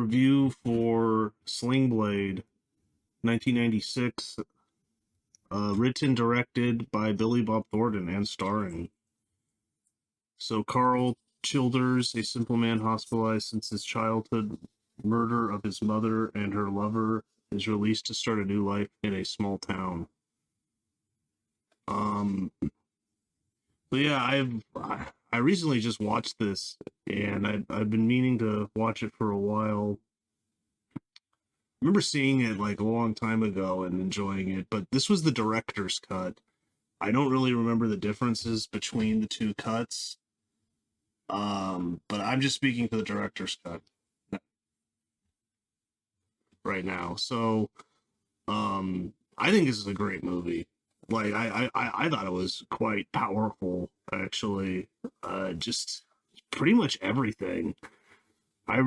Review for Sling Blade, 1996. Written, directed by Billy Bob Thornton, and starring. So Karl Childers, a simple man hospitalized since his childhood murder of his mother and her lover, is released to start a new life in a small town. But yeah, I recently just watched this, and I've been meaning to watch it for a while. I remember seeing it like a long time ago and enjoying it, but this was the director's cut. I don't really remember the differences between the two cuts. But I'm just speaking for the director's cut right now. So, I think this is a great movie. Like, I thought it was quite powerful, actually. Just pretty much everything. I don't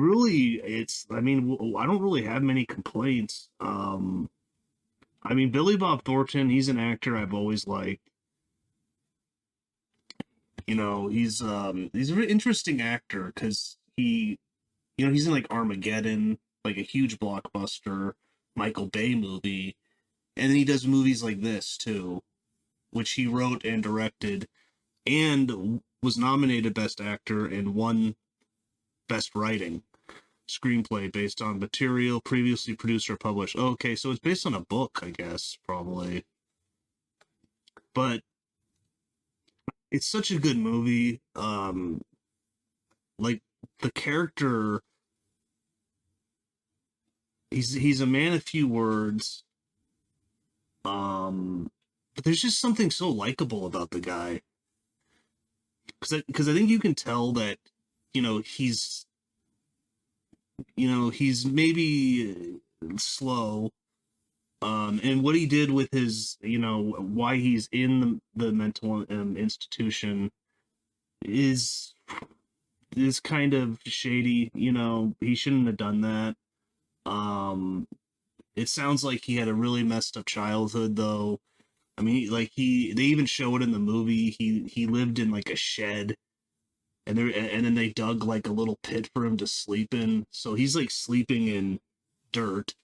really have many complaints. Billy Bob Thornton, he's an actor I've always liked. You know, he's a very interesting actor because he's in like Armageddon, like a huge blockbuster Michael Bay movie, and then he does movies like this too, which he wrote and directed, and was nominated Best Actor and won Best Writing screenplay based on material previously produced or published. Oh, okay, so it's based on a book, I guess, probably. But it's such a good movie. Like the character, he's a man of few words. But there's just something so likable about the guy. Because I think you can tell that, you know, he's maybe slow. And what he did with his, why he's in the mental institution is kind of shady. You know, he shouldn't have done that. It sounds like he had a really messed up childhood, though. I mean, they even show it in the movie. He lived in like a shed, and then they dug like a little pit for him to sleep in. So he's like sleeping in dirt,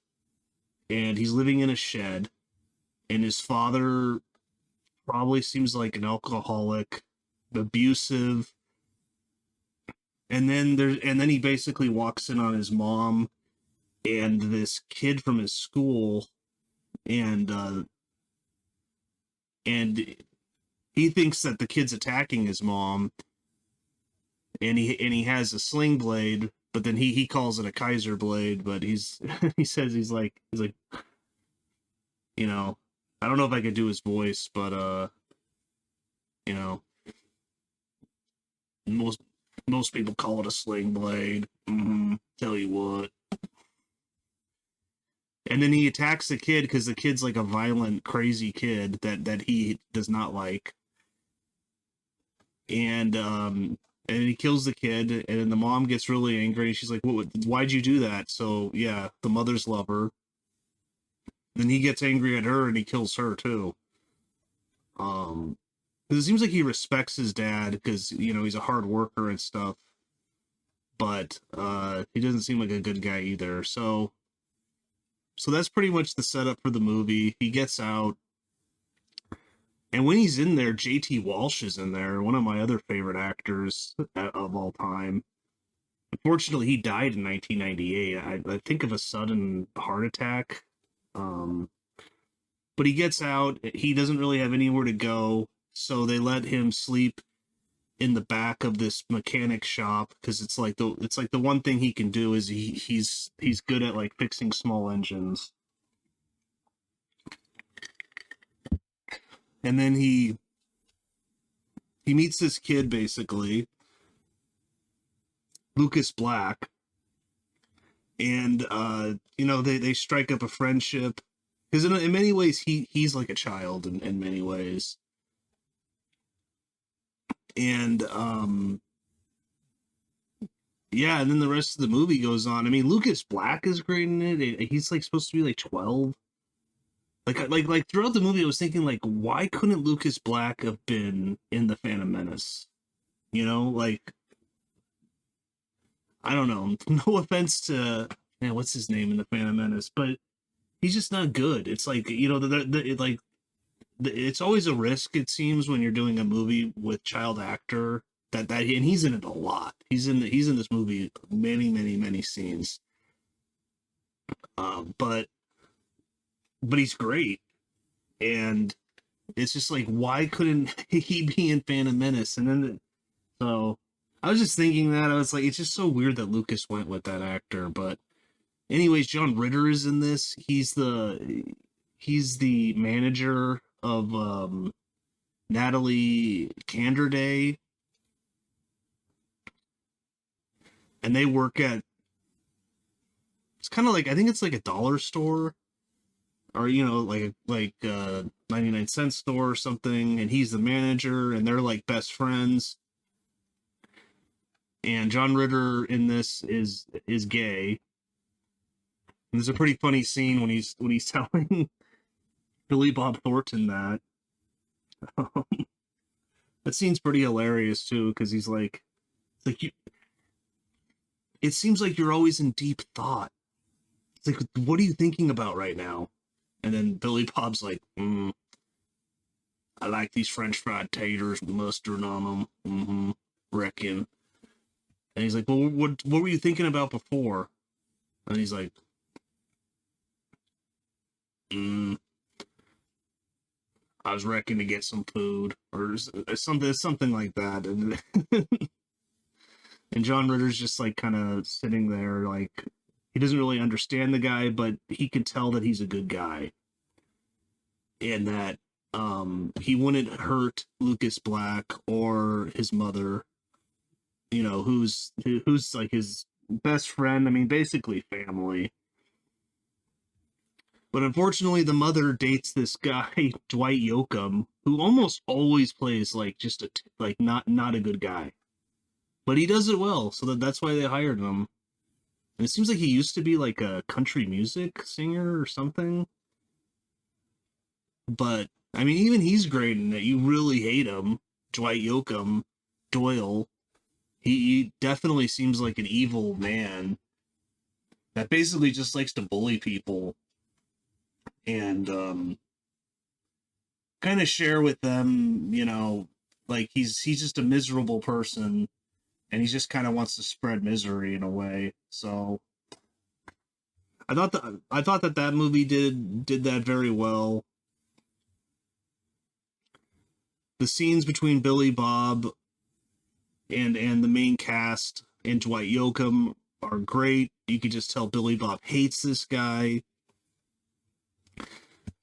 and he's living in a shed. And his father probably seems like an alcoholic, abusive. And then he basically walks in on his mom and this kid from his school, and he thinks that the kid's attacking his mom, and he has a sling blade, but then he calls it a Kaiser blade, but he says he's like, you know, I don't know if I could do his voice, but you know, most people call it a sling blade. Tell you what. And then he attacks the kid because the kid's like a violent, crazy kid that he does not like. And he kills the kid, and then the mom gets really angry, and she's like, why'd you do that? So yeah, the mother's lover. Then he gets angry at her and he kills her too. Because it seems like he respects his dad because, you know, he's a hard worker and stuff. But he doesn't seem like a good guy either. So that's pretty much the setup for the movie. He gets out. And when he's in there, J.T. Walsh is in there, one of my other favorite actors of all time. Unfortunately, he died in 1998. I think of a sudden heart attack. But he gets out. He doesn't really have anywhere to go, so they let him sleep in the back of this mechanic shop because it's like the one thing he can do is he's good at like fixing small engines. And then he meets this kid, basically, Lucas Black, and they strike up a friendship because in many ways he's like a child in many ways. And yeah, and then the rest of the movie goes on. I mean, Lucas Black is great in it. He's like supposed to be like 12. Like throughout the movie, I was thinking, like, why couldn't Lucas Black have been in The Phantom Menace? You know, like, I don't know. No offense to man, what's his name in the Phantom Menace? But he's just not good. It's like, you know, it's always a risk, it seems, when you're doing a movie with child actor, and he's in it a lot. He's in this movie many scenes. But he's great, and it's just like, why couldn't he be in Phantom Menace? And then so I was just thinking that I was like, it's just so weird that Lucas went with that actor. But anyways, John Ritter is in this. He's the manager of Natalie Canderday, and they work at, it's kind of like, I think it's like a dollar store, or you know, like 99-cent store or something, and he's the manager, and they're like best friends. And John Ritter in this is gay. And there's a pretty funny scene when he's telling Billy Bob Thornton that. That scene's pretty hilarious too, because he's like, it's like you, it seems like you're always in deep thought. It's like, what are you thinking about right now? And then Billy Bob's like, I like these French fried taters with mustard on them. Reckon. And he's like, well, what were you thinking about before? And he's like, I was reckoning to get some food or something like that. And and John Ritter's just like kind of sitting there, like, he doesn't really understand the guy, but he can tell that he's a good guy, and that he wouldn't hurt Lucas Black or his mother, you know, who's like his best friend. I mean, basically family. But unfortunately, the mother dates this guy, Dwight Yoakam, who almost always plays like just like not a good guy, but he does it well. So that's why they hired him. And it seems like he used to be like a country music singer or something. But I mean, even he's great in it. You really hate him, Dwight Yoakam, Doyle. He definitely seems like an evil man that basically just likes to bully people and kind of share with them, you know, like he's just a miserable person, and he just kind of wants to spread misery in a way. So I thought that movie did that very well. The scenes between Billy Bob and the main cast and Dwight Yoakam are great. You could just tell Billy Bob hates this guy.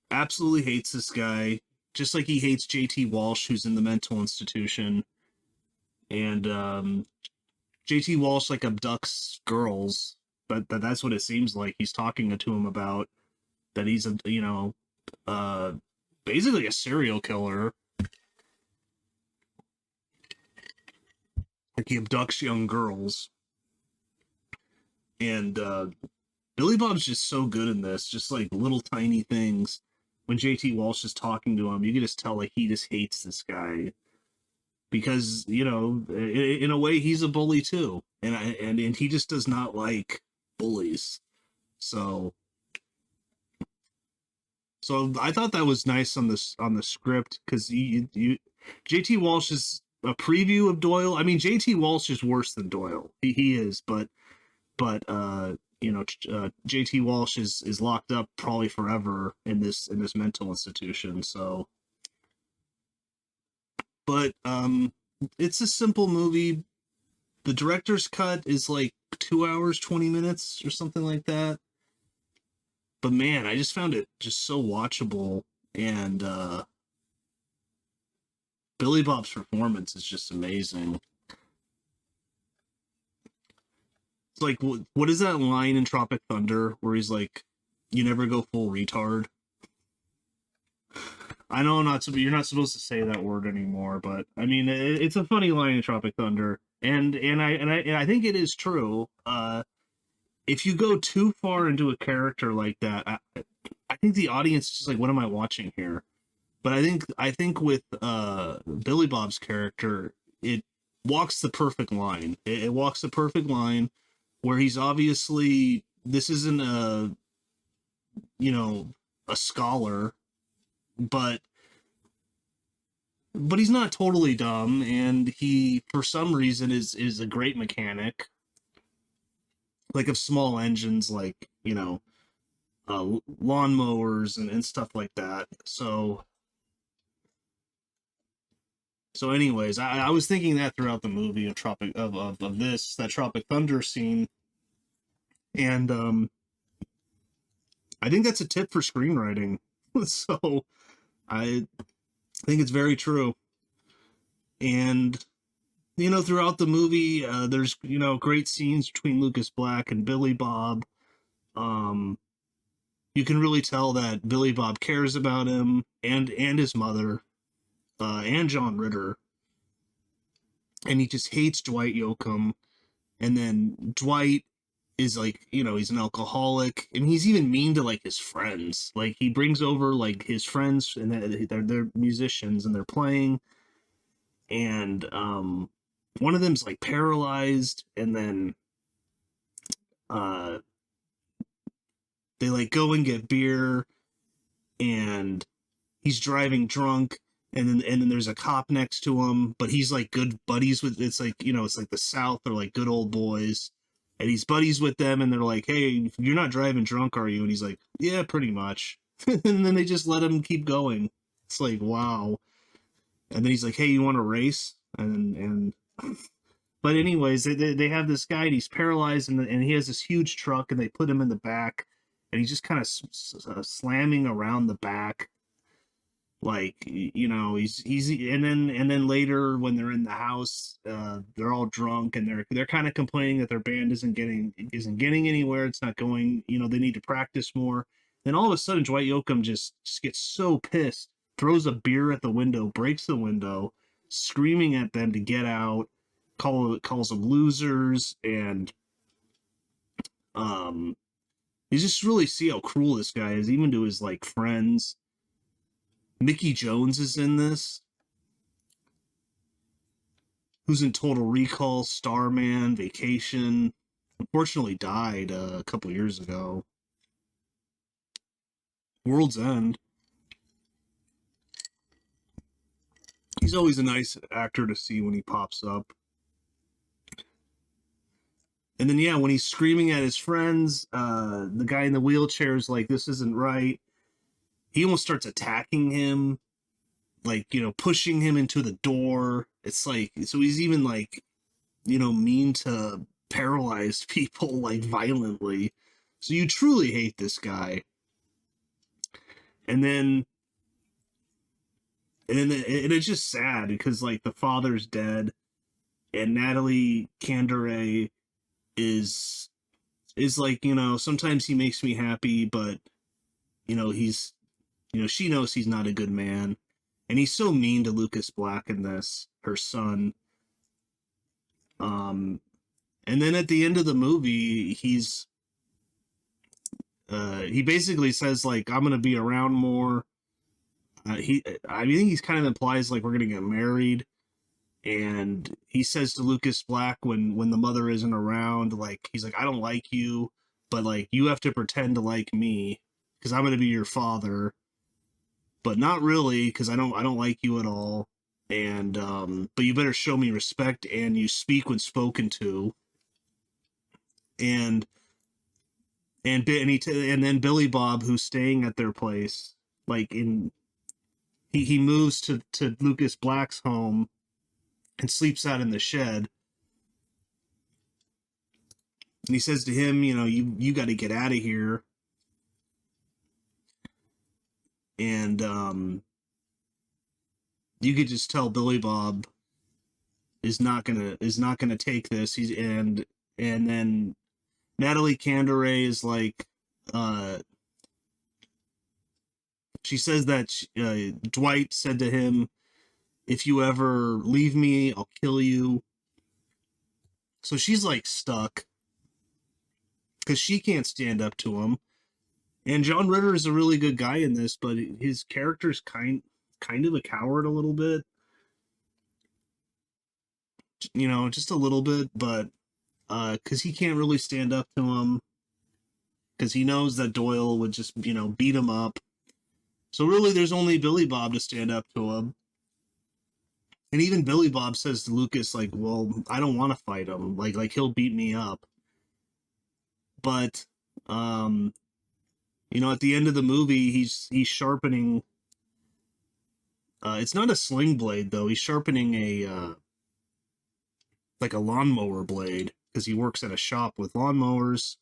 Absolutely hates this guy. Just like he hates JT Walsh, who's in the mental institution. And JT Walsh like abducts girls, but that's what it seems like he's talking to him about. That he's a, you know, basically a serial killer. Like he abducts young girls. And Billy Bob's just so good in this, just like little tiny things. When JT Walsh is talking to him, you can just tell like he just hates this guy. Because, you know, in a way he's a bully too. And he just does not like bullies. So I thought that was nice on the script, because JT Walsh is a preview of Doyle. I mean, JT Walsh is worse than Doyle. He is, but you know, JT Walsh is locked up probably forever in this mental institution. So, but it's a simple movie. The director's cut is like 2 hours 20 minutes or something like that. But man, I just found it just so watchable, and Billy Bob's performance is just amazing. It's like, what is that line in Tropic Thunder where he's like, "You never go full retard"? I know you're not supposed to say that word anymore, but I mean, it's a funny line in Tropic Thunder, and I think it is true. If you go too far into a character like that, I think the audience is just like, what am I watching here? But I think with Billy Bob's character, it walks the perfect line. It walks the perfect line where he's obviously this isn't a, you know, a scholar, but he's not totally dumb, and he for some reason is a great mechanic, like of small engines, like, you know, lawnmowers and stuff like that. So anyways, I was thinking that throughout the movie of this, that Tropic Thunder scene, and I think that's a tip for screenwriting. So I think it's very true. And you know, throughout the movie, there's, you know, great scenes between Lucas Black and Billy Bob. Um, you can really tell that Billy Bob cares about him and his mother, and John Ritter, and he just hates Dwight Yoakam. And then Dwight is like, you know, he's an alcoholic, and he's even mean to like his friends. Like he brings over like his friends, and they're musicians and they're playing, and one of them's like paralyzed, and then uh they like go and get beer, and he's driving drunk, and then there's a cop next to him, but he's like good buddies with, it's like, you know, it's like the South, they're like good old boys, and he's buddies with them, and they're like, hey, you're not driving drunk, are you? And he's like, yeah, pretty much. And then they just let him keep going. It's like, wow. And then he's like, hey, you want to race? And but anyways, they have this guy, and he's paralyzed, and he has this huge truck, and they put him in the back, and he's just kind of slamming around the back, like, you know, he's and then later when they're in the house, they're all drunk, and they're kind of complaining that their band isn't getting anywhere. It's not going, you know, they need to practice more. Then all of a sudden Dwight Yoakam just gets so pissed, throws a beer at the window, breaks the window, screaming at them to get out, calls them losers, and um you just really see how cruel this guy is, even to his like friends. Mickey Jones is in this, who's in Total Recall, Starman, Vacation. Unfortunately, died a couple years ago. World's End. He's always a nice actor to see when he pops up. And then, yeah, when he's screaming at his friends, the guy in the wheelchair is like, this isn't right. He almost starts attacking him, like, you know, pushing him into the door. It's like, so he's even like, you know, mean to paralyzed people, like, violently. So you truly hate this guy. And then and it's just sad because like the father's dead, and Natalie Canderay is like, you know, sometimes he makes me happy, but you know, he's, you know, she knows he's not a good man, and he's so mean to Lucas Black in this, her son. um and then at the end of the movie, he basically says like, I'm gonna be around more. I think he's kind of implies like we're gonna get married, and he says to Lucas Black when the mother isn't around, like, he's like, I don't like you, but like you have to pretend to like me because I'm gonna be your father, but not really, because I don't like you at all, and but you better show me respect, and you speak when spoken to. And and then Billy Bob, who's staying at their place, like in he moves to Lucas Black's home and sleeps out in the shed. And he says to him, you know, you got to get out of here. And you could just tell Billy Bob is not gonna take this. And then Natalie Canderay is like, uh, she says that Dwight said to him, "If you ever leave me, I'll kill you." So she's like stuck because she can't stand up to him. And John Ritter is a really good guy in this, but his character's kind of a coward a little bit, you know, just a little bit, but because he can't really stand up to him. because he knows that Doyle would just, beat him up. So really, there's only Billy Bob to stand up to him. And even Billy Bob says to Lucas, like, well, I don't want to fight him. Like he'll beat me up. But, at the end of the movie, he's sharpening. It's not a sling blade though. He's sharpening a like a lawnmower blade because he works at a shop with lawnmowers.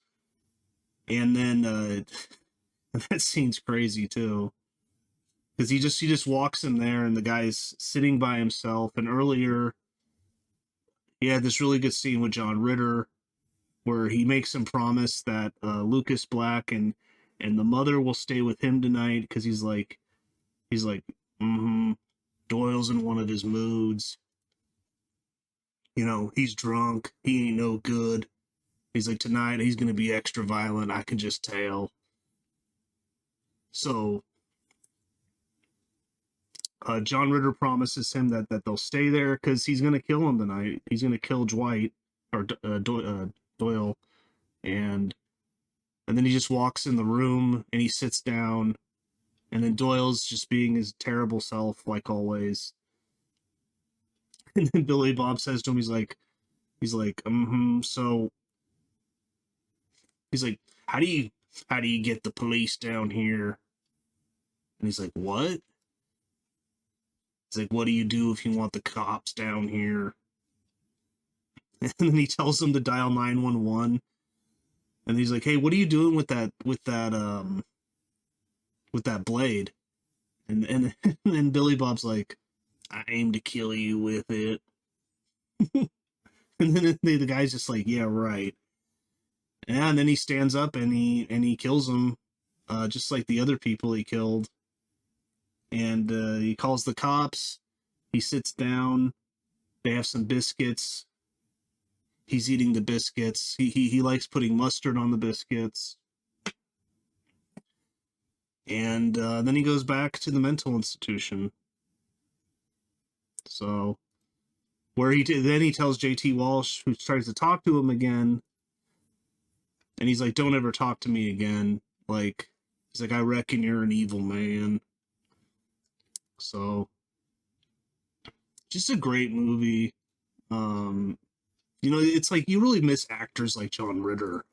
And then that scene's crazy too, because he just walks in there and the guy's sitting by himself. And earlier, he had this really good scene with John Ritter where he makes him promise that Lucas Black and the mother will stay with him tonight because he's like, Doyle's in one of his moods. He's drunk. He ain't no good. He's like, tonight he's going to be extra violent. I can just tell. So John Ritter promises him that they'll stay there because he's going to kill him tonight. He's going to kill Dwight or Doyle. And then he just walks in the room and he sits down. And then Doyle's just being his terrible self, like always. And then Billy Bob says to him, he's like, so he's like, how do you get the police down here? And he's like, what? He's like, what do you do if you want the cops down here? And then he tells him to dial 911. And he's like, hey, what are you doing with that blade? And then Billy Bob's like, I aim to kill you with it. And then the guy's just like, yeah, right. And then he stands up and he kills him, just like the other people he killed. And he calls the cops. He sits down. They have some biscuits. He's eating the biscuits. He likes putting mustard on the biscuits. And then he goes back to the mental institution. So, where then he tells J.T. Walsh, who tries to talk to him again, and he's like, don't ever talk to me again. Like, he's like, I reckon you're an evil man. So, just a great movie. It's like you really miss actors like John Ritter.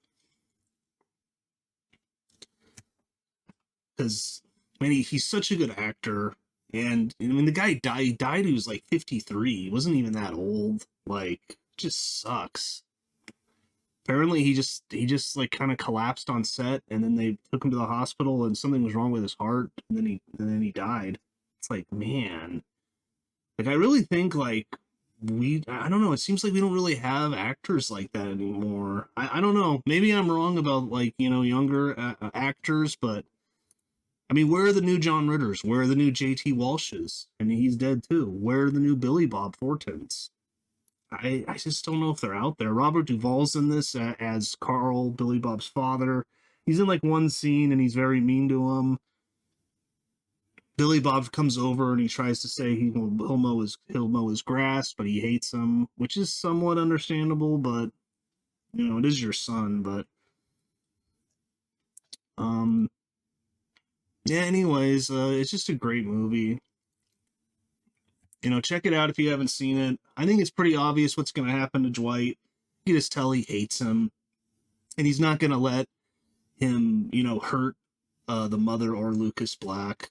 Because, man, he's such a good actor. And, the guy died when he was like 53. He wasn't even that old. Like, just sucks. Apparently, he just like kind of collapsed on set, and then they took him to the hospital, and something was wrong with his heart, and then he died. It's like, man. Like, I really think, like, I don't know, it seems like we don't really have actors like that anymore. I don't know. Maybe I'm wrong about, like, younger actors, but where are the new John Ritters? Where are the new J.T. Walshes? He's dead too. Where are the new Billy Bob Thorntons? I just don't know if they're out there. Robert Duvall's in this as Carl, Billy Bob's father. He's in like one scene and he's very mean to him. Billy Bob comes over and he tries to say he'll mow his grass, but he hates him, which is somewhat understandable. But it is your son. But yeah. Anyways, it's just a great movie. Check it out if you haven't seen it. I think it's pretty obvious what's going to happen to Dwight. You can just tell he hates him, and he's not going to let him, hurt the mother or Lucas Black.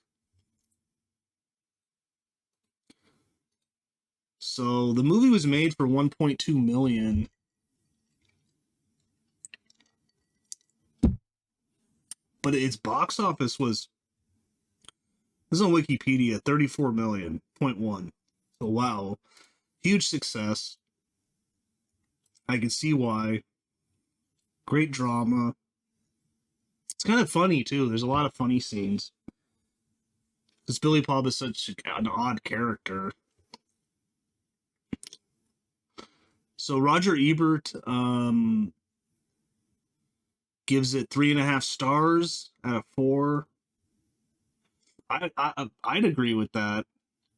So the movie was made for $1.2 million. But its box office was, this is on Wikipedia, 34 million, 0.1. So wow, huge success. I can see why. Great drama. It's kind of funny too. There's a lot of funny scenes. Because Billy Bob is such an odd character. So Roger Ebert gives it 3.5 stars out of 4. I'd agree with that.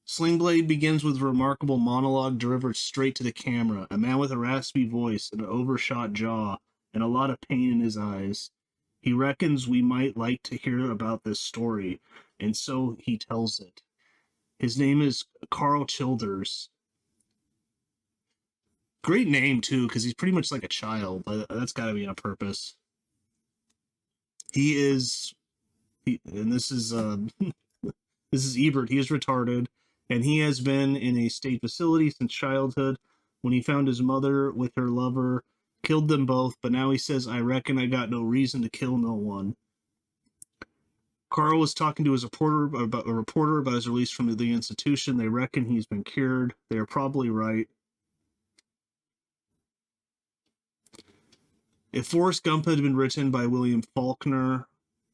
Sling Blade begins with a remarkable monologue delivered straight to the camera. A man with a raspy voice and an overshot jaw and a lot of pain in his eyes. He reckons we might like to hear about this story, and so he tells it. His name is Karl Childers. Great name too, because he's pretty much like a child. That's got to be on purpose. He is, and this is Ebert. He is retarded, and he has been in a state facility since childhood. When he found his mother with her lover, killed them both. But now he says, "I reckon I got no reason to kill no one." Carl was talking to his reporter about his release from the institution. They reckon he's been cured. They are probably right. If Forrest Gump had been written by William Faulkner,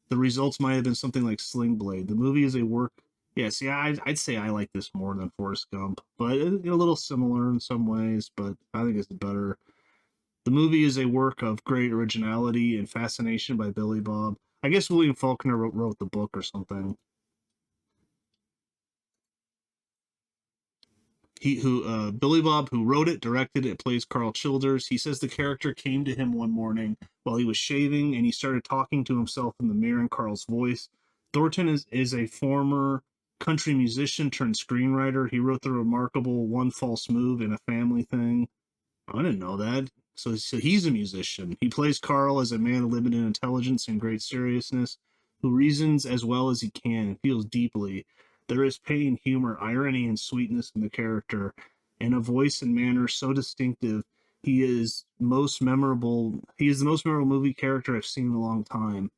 the results might have been something like Sling Blade. The movie is a work. Yeah, see, I'd say I like this more than Forrest Gump, but a little similar in some ways. But I think it's better. The movie is a work of great originality and fascination by Billy Bob. I guess William Faulkner wrote the book or something. Billy Bob, who wrote it, directed it, plays Karl Childers. He says the character came to him one morning while he was shaving, and he started talking to himself in the mirror in Carl's voice. Thornton is a former country musician turned screenwriter. He wrote the remarkable One False Move and A Family Thing. I didn't know that. So he's a musician. He plays Carl as a man of limited intelligence and great seriousness, who reasons as well as he can and feels deeply. There is pain, humor, irony, and sweetness in the character, and a voice and manner so distinctive. He is most memorable. He is the most memorable movie character I've seen in a long time.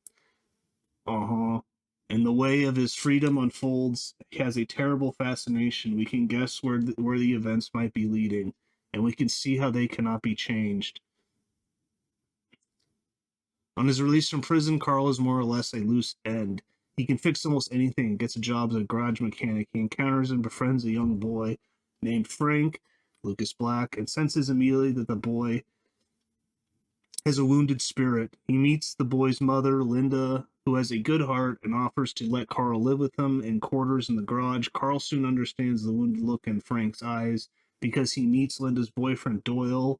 And the way of his freedom unfolds has a terrible fascination. We can guess where the events might be leading, and we can see how they cannot be changed. On his release from prison, Carl is more or less a loose end. He can fix almost anything and gets a job as a garage mechanic. He encounters and befriends a young boy named Frank, Lucas Black, and senses immediately that the boy has a wounded spirit. He meets the boy's mother, Linda, who has a good heart and offers to let Carl live with them in quarters in the garage. Carl soon understands the wounded look in Frank's eyes because he meets Linda's boyfriend, Doyle,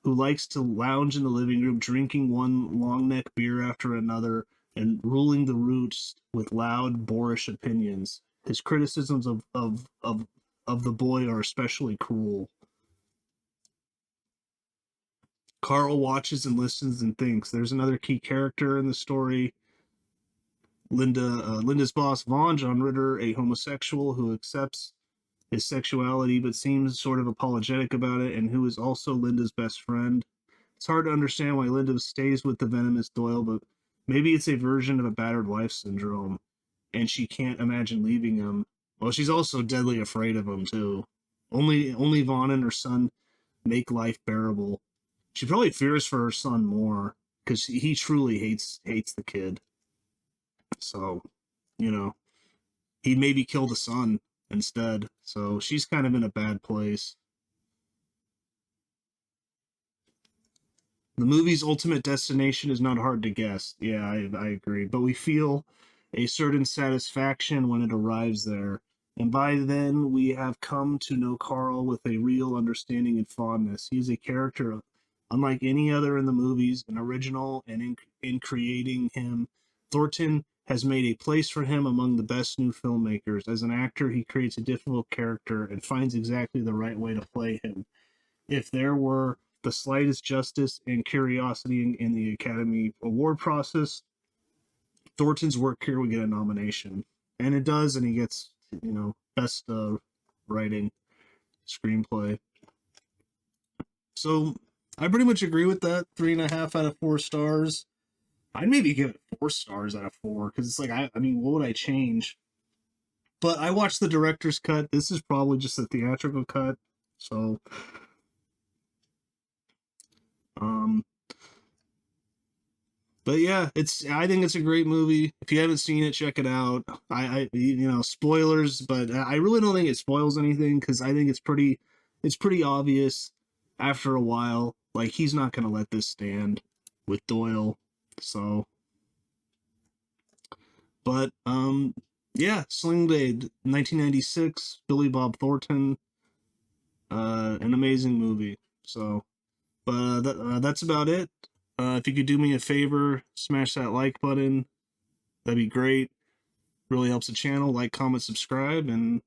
who likes to lounge in the living room, drinking one long neck beer after another and ruling the roost with loud, boorish opinions. His criticisms of the boy are especially cruel. Carl watches and listens and thinks. There's another key character in the story. Linda's boss, Vaughn, John Ritter, a homosexual who accepts his sexuality but seems sort of apologetic about it, and who is also Linda's best friend. It's hard to understand why Linda stays with the venomous Doyle, but maybe it's a version of a battered wife syndrome, and she can't imagine leaving him. Well, she's also deadly afraid of him too. Only Vaughn and her son make life bearable. She probably fears for her son more because he truly hates the kid. So, you know, he'd maybe kill the son instead. So she's kind of in a bad place. The movie's ultimate destination is not hard to guess. Yeah, I agree. But we feel a certain satisfaction when it arrives there. And by then, we have come to know Carl with a real understanding and fondness. He is a character unlike any other in the movies, an original, and in creating him, Thornton has made a place for him among the best new filmmakers. As an actor, he creates a difficult character and finds exactly the right way to play him. If there were the slightest justice and curiosity in the Academy Award process, Thornton's work here would get a nomination. And it does, and he gets, best writing screenplay. So I pretty much agree with that. 3.5 out of 4 stars. I'd maybe give it 4 stars out of 4 because it's like, I mean, what would I change? But I watched the director's cut. This is probably just a theatrical cut. So, but yeah, I think it's a great movie. If you haven't seen it, check it out. Spoilers, but I really don't think it spoils anything because I think it's pretty obvious after a while. Like, he's not going to let this stand with Doyle. So, but yeah, Sling Blade, 1996, Billy Bob Thornton, an amazing movie. So, but that's about it. If you could do me a favor, smash that like button. That'd be great. Really helps the channel. Like, comment, subscribe, and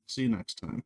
see you next time.